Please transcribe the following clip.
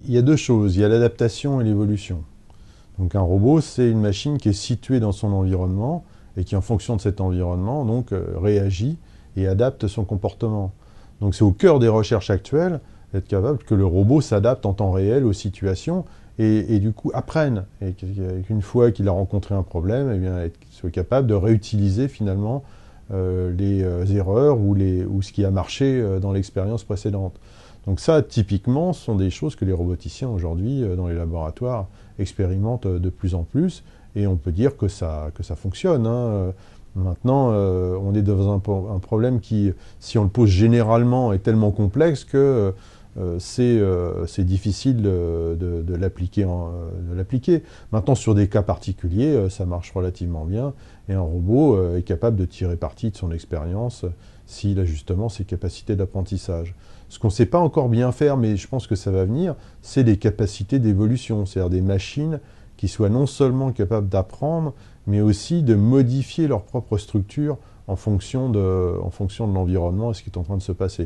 il y a deux choses, il y a l'adaptation et l'évolution. Donc un robot, c'est une machine qui est située dans son environnement et qui, en fonction de cet environnement, donc réagit et adapte son comportement. Donc c'est au cœur des recherches actuelles d'être capable que le robot s'adapte en temps réel aux situations et du coup apprenne. Et qu'une fois qu'il a rencontré un problème, eh bien, soit capable de réutiliser finalement les erreurs ou ce qui a marché dans l'expérience précédente. Donc ça, typiquement, ce sont des choses que les roboticiens aujourd'hui, dans les laboratoires, expérimentent de plus en plus, et on peut dire que ça fonctionne, hein. Maintenant, on est dans un problème qui, si on le pose généralement, est tellement complexe que c'est difficile de l'appliquer. Maintenant, sur des cas particuliers, ça marche relativement bien, et un robot est capable de tirer parti de son expérience s'il a justement ses capacités d'apprentissage. Ce qu'on ne sait pas encore bien faire, mais je pense que ça va venir, c'est des capacités d'évolution, c'est-à-dire des machines qui soient non seulement capables d'apprendre, mais aussi de modifier leur propre structure en fonction de l'environnement et ce qui est en train de se passer.